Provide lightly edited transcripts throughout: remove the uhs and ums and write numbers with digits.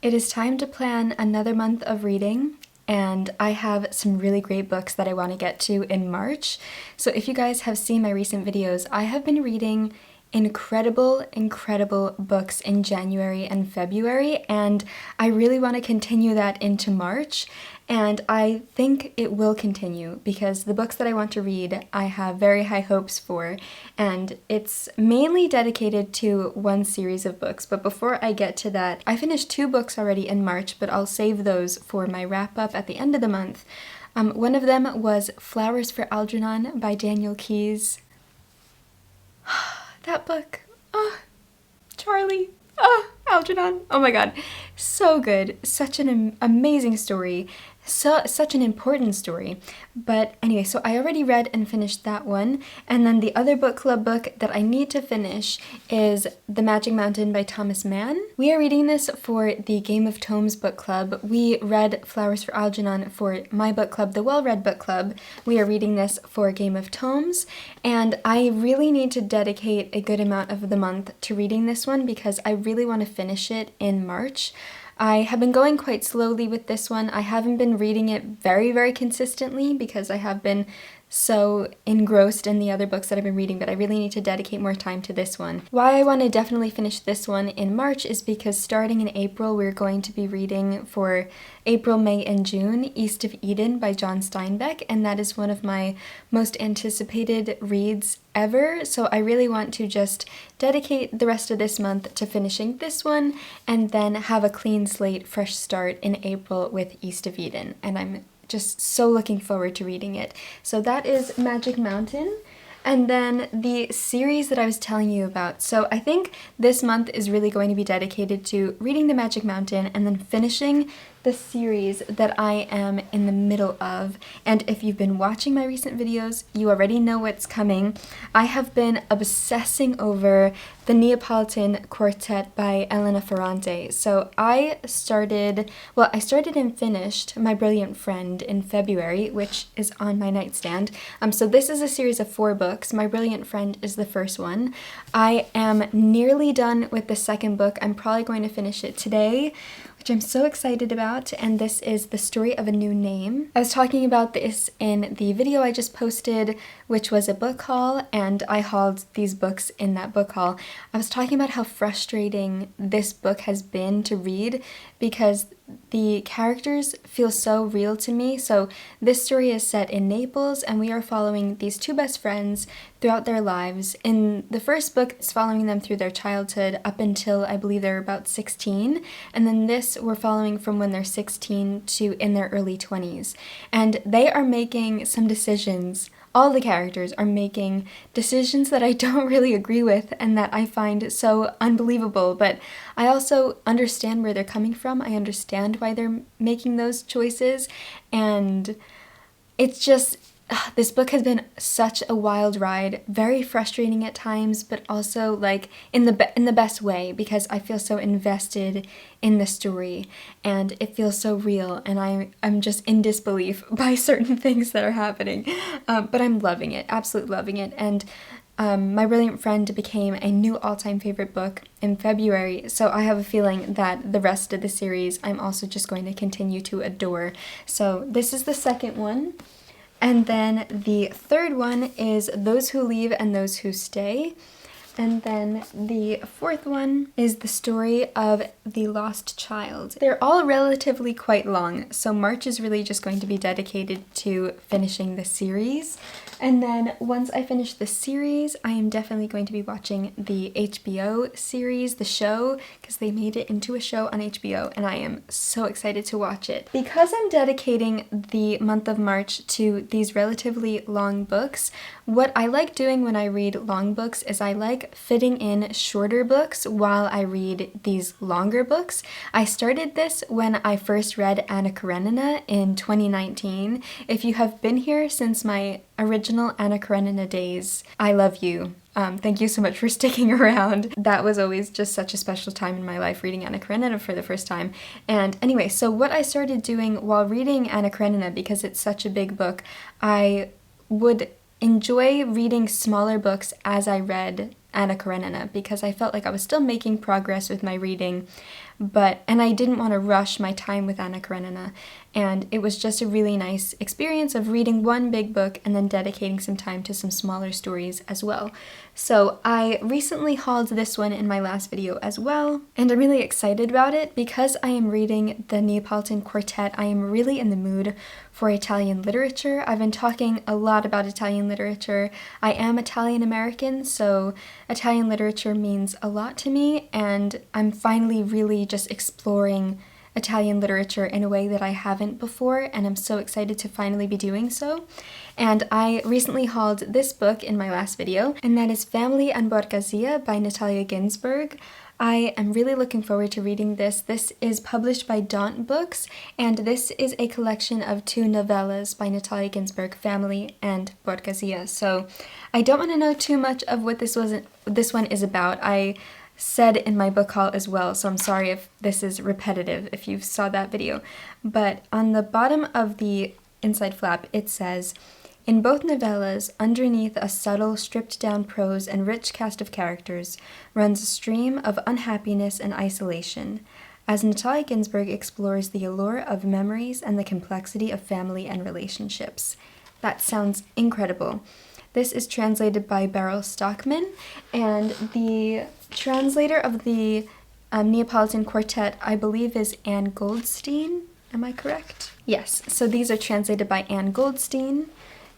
It is time to plan another month of reading, and I have some really great books that I want to get to in March. So if you guys have seen my recent videos, I have been reading incredible books in January and February, and I really want to continue that into March. And I think it will continue because the books that I want to read, I have very high hopes for, and it's mainly dedicated to one series of books. But before I get to that, I finished 2 books already in March, but I'll save those for my wrap-up at the end of the month. One of them was Flowers for Algernon by Daniel Keyes. That book. Oh, Charlie. Oh, Algernon. Oh my god. So good. Such an amazing story. Such an important story. But anyway, so I already read and finished that one. And then the other book club book that I need to finish is The Magic Mountain by Thomas Mann. We are reading this for the Game of Tomes book club. We read Flowers for Algernon for my book club, the Well-Read Book Club. We are reading this for Game of Tomes. And I really need to dedicate a good amount of the month to reading this one because I really want to finish it in March. I have been going quite slowly with this one. I haven't been reading it very consistently because I have been so engrossed in the other books that I've been reading, but I really need to dedicate more time to this one. Why I want to definitely finish this one in March is because starting in April, we're going to be reading for April, May, and June, East of Eden by John Steinbeck, and that is one of my most anticipated reads ever, so I really want to just dedicate the rest of this month to finishing this one, and then have a clean slate, fresh start in April with East of Eden, and I'm just so looking forward to reading it. So that is Magic Mountain. And then the series that I was telling you about. So I think this month is really going to be dedicated to reading The Magic Mountain and then finishing the series that I am in the middle of. And if you've been watching my recent videos, you already know what's coming. I have been obsessing over the Neapolitan quartet by Elena Ferrante. So I started and finished My Brilliant Friend in February, which is on my nightstand. So this is a series of 4 books. My Brilliant Friend is the first one. I am nearly done with the second book. I'm probably going to finish it today, which I'm so excited about, and this is The Story of a New Name. I was talking about this in the video I just posted, which was a book haul, and I hauled these books in that book haul. I was talking about how frustrating this book has been to read because the characters feel so real to me. So this story is set in Naples, and we are following these 2 best friends throughout their lives. In the first book, it's following them through their childhood up until I believe they're about 16, and then this we're following from when they're 16 to in their early 20s. And they are making some decisions. All the characters are making decisions that I don't really agree with and that I find so unbelievable, but I also understand where they're coming from. I understand why they're making those choices, and it's just, this book has been such a wild ride, very frustrating at times, but also like in the best way because I feel so invested in the story and it feels so real, and I'm just in disbelief by certain things that are happening, but I'm loving it, absolutely loving it. And My Brilliant Friend became a new all-time favorite book in February, so I have a feeling that the rest of the series I'm also just going to continue to adore. So this is the second one. And then the third one is Those Who Leave and Those Who Stay. And then the fourth one is The Story of the Lost Child. They're all relatively quite long, so March is really just going to be dedicated to finishing the series. And then once I finish the series, I am definitely going to be watching the HBO series, the show, because they made it into a show on HBO, and I am so excited to watch it. Because I'm dedicating the month of March to these relatively long books, what I like doing when I read long books is I like fitting in shorter books while I read these longer books. I started this when I first read Anna Karenina in 2019. If you have been here since my original Anna Karenina days, I love you. Thank you so much for sticking around. That was always just such a special time in my life, reading Anna Karenina for the first time. And anyway, so what I started doing while reading Anna Karenina, because it's such a big book, I would enjoy reading smaller books as I read Anna Karenina because I felt like I was still making progress with my reading, and I didn't want to rush my time with Anna Karenina, and it was just a really nice experience of reading one big book and then dedicating some time to some smaller stories as well. So I recently hauled this one in my last video as well, and I'm really excited about it because I am reading the Neapolitan quartet. I am really in the mood for Italian literature. I've been talking a lot about Italian literature. I am Italian American, so Italian literature means a lot to me, and I'm finally really just exploring Italian literature in a way that I haven't before, and I'm so excited to finally be doing so. And I recently hauled this book in my last video, and that is Family and Borghesia by Natalia Ginzburg. I am really looking forward to reading this. This is published by Daunt Books, and this is a collection of 2 novellas by Natalia Ginzburg, Family and Borghesia. So I don't want to know too much of what this one is about. I said in my book haul as well, so I'm sorry if this is repetitive if you saw that video. But on the bottom of the inside flap it says, "In both novellas, underneath a subtle, stripped-down prose and rich cast of characters, runs a stream of unhappiness and isolation, as Natalia Ginzburg explores the allure of memories and the complexity of family and relationships." That sounds incredible. This is translated by Beryl Stockman, and the translator of the Neapolitan quartet, I believe, is Anne Goldstein. Am I correct? Yes, so these are translated by Anne Goldstein,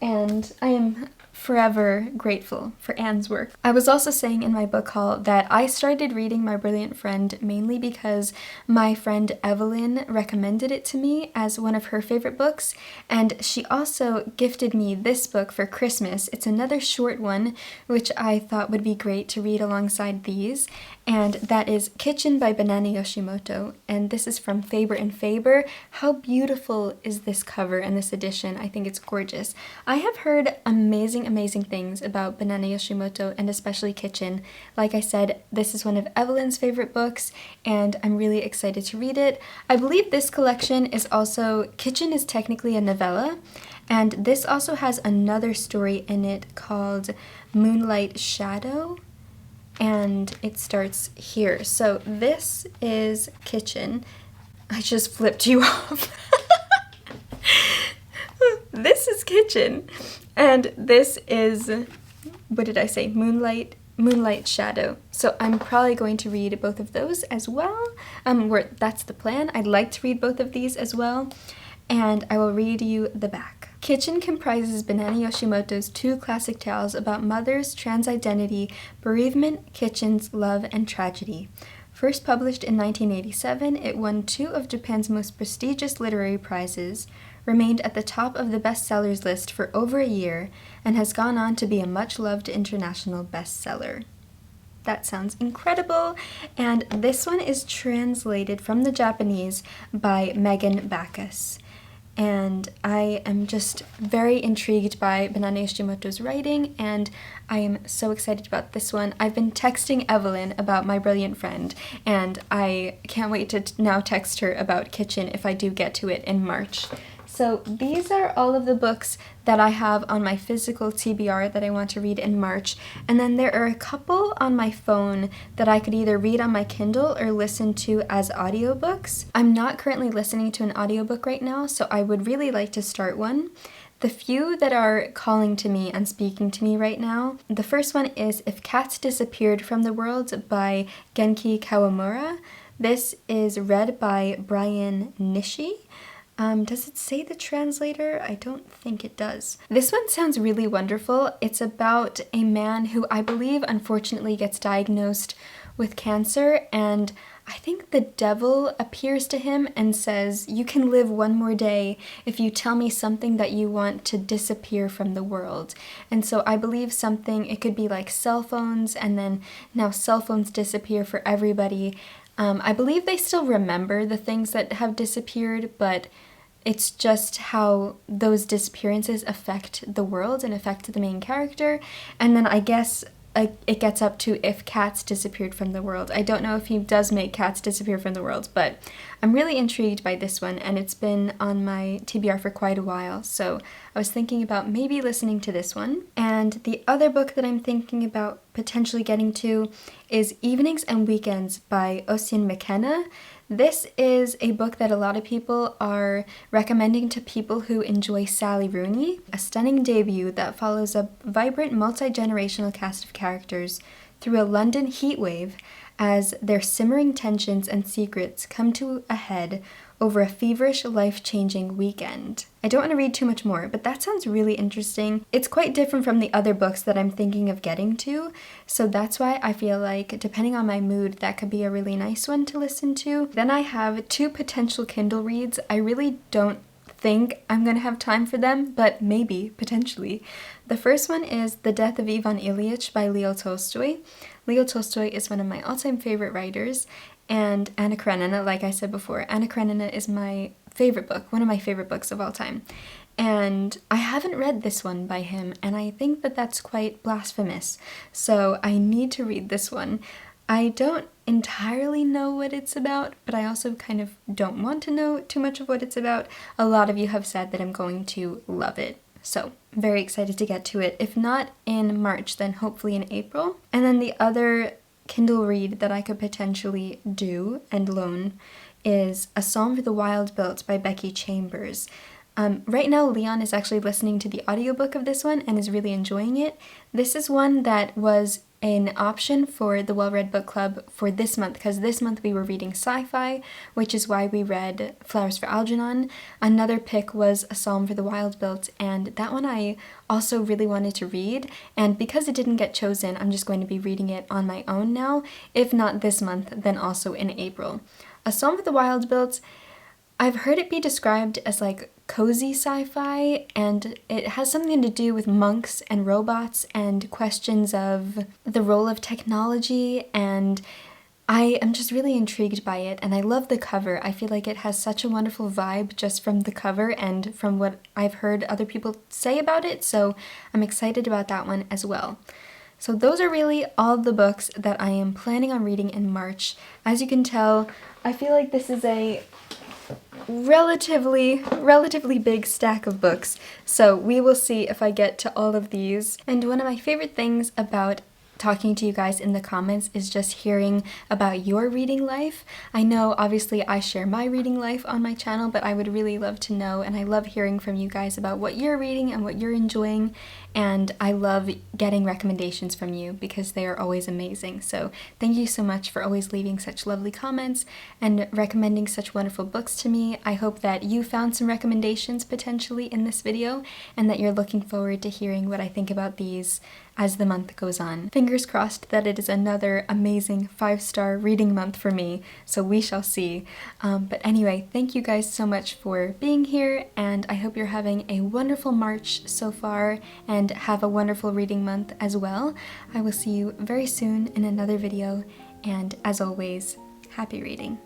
and I am forever grateful for Anne's work. I was also saying in my book haul that I started reading My Brilliant Friend mainly because my friend Evelyn recommended it to me as one of her favorite books, and she also gifted me this book for Christmas. It's another short one, which I thought would be great to read alongside these, and that is Kitchen by Banana Yoshimoto, and this is from Faber and Faber. How beautiful is this cover in this edition? I think it's gorgeous. I have heard amazing things about Banana Yoshimoto, and especially Kitchen. Like I said, this is one of Evelyn's favorite books, and I'm really excited to read it. I believe this collection is also, Kitchen is technically a novella, and this also has another story in it called Moonlight Shadow, and it starts here. So this is Kitchen. I just flipped you off. This is Kitchen, and this is, what did I say, Moonlight Shadow. So I'm probably going to read both of those as well. That's the plan. I'd like to read both of these as well, and I will read you the back. Kitchen comprises Banana Yoshimoto's 2 classic tales about mothers, trans-identity, bereavement, kitchens, love, and tragedy. First published in 1987, it won 2 of Japan's most prestigious literary prizes, remained at the top of the bestsellers list for over a year, and has gone on to be a much-loved international bestseller. That sounds incredible, and this one is translated from the Japanese by Megan Backus. And I am just very intrigued by Banana Yoshimoto's writing, and I am so excited about this one. I've been texting Evelyn about My Brilliant Friend, and I can't wait to now text her about Kitchen if I do get to it in March. So these are all of the books that I have on my physical TBR that I want to read in March, and then there are a couple on my phone that I could either read on my Kindle or listen to as audiobooks. I'm not currently listening to an audiobook right now, so I would really like to start one. The few that are calling to me and speaking to me right now, the first one is If Cats Disappeared from the World by Genki Kawamura. This is read by Brian Nishi. Does it say the translator? I don't think it does. This one sounds really wonderful. It's about a man who I believe unfortunately gets diagnosed with cancer, and I think the devil appears to him and says, "You can live one more day if you tell me something that you want to disappear from the world." And so I believe it could be like cell phones, and then now cell phones disappear for everybody. I believe they still remember the things that have disappeared, but it's just how those disappearances affect the world and affect the main character. And then I guess it gets up to if cats disappeared from the world. I don't know if he does make cats disappear from the world, but I'm really intrigued by this one, and it's been on my TBR for quite a while, so I was thinking about maybe listening to this one. And the other book that I'm thinking about potentially getting to is Evenings and Weekends by Ossian McKenna. This is a book that a lot of people are recommending to people who enjoy Sally Rooney, a stunning debut that follows a vibrant multi-generational cast of characters through a London heatwave as their simmering tensions and secrets come to a head over a feverish, life-changing weekend. I don't want to read too much more, but that sounds really interesting. It's quite different from the other books that I'm thinking of getting to, so that's why I feel like, depending on my mood, that could be a really nice one to listen to. Then I have 2 potential Kindle reads. I really don't think I'm gonna have time for them, but maybe, potentially. The first one is The Death of Ivan Ilyich by Leo Tolstoy. Leo Tolstoy is one of my all-time favorite writers, and Anna Karenina, like I said before, Anna Karenina is my favorite book, one of my favorite books of all time. And I haven't read this one by him, and I think that that's quite blasphemous, so I need to read this one. I don't entirely know what it's about, but I also kind of don't want to know too much of what it's about. A lot of you have said that I'm going to love it. So, very excited to get to it. If not in March, then hopefully in April. And then the other Kindle read that I could potentially do and loan is A Psalm for the Wild Built by Becky Chambers. Right now, Leon is actually listening to the audiobook of this one and is really enjoying it. This is one that was an option for the Well Read Book Club for this month, because this month we were reading sci-fi, which is why we read Flowers for Algernon. Another pick was A Psalm for the Wild Built, and that one I also really wanted to read, and because it didn't get chosen, I'm just going to be reading it on my own now. If not this month, then also in April. A Psalm for the Wild Built, I've heard it be described as like cozy sci-fi, and it has something to do with monks and robots and questions of the role of technology, and I am just really intrigued by it, and I love the cover. I feel like it has such a wonderful vibe just from the cover and from what I've heard other people say about it, so I'm excited about that one as well. So those are really all the books that I am planning on reading in March. As you can tell, I feel like this is a relatively big stack of books, so we will see if I get to all of these. And one of my favorite things about talking to you guys in the comments is just hearing about your reading life. I know obviously I share my reading life on my channel, but I would really love to know, and I love hearing from you guys about what you're reading and what you're enjoying, and I love getting recommendations from you because they are always amazing. So thank you so much for always leaving such lovely comments and recommending such wonderful books to me. I hope that you found some recommendations potentially in this video and that you're looking forward to hearing what I think about these as the month goes on. Fingers crossed that it is another amazing 5-star reading month for me, so we shall see. But anyway, thank you guys so much for being here, and I hope you're having a wonderful March so far, and have a wonderful reading month as well. I will see you very soon in another video, and as always, happy reading.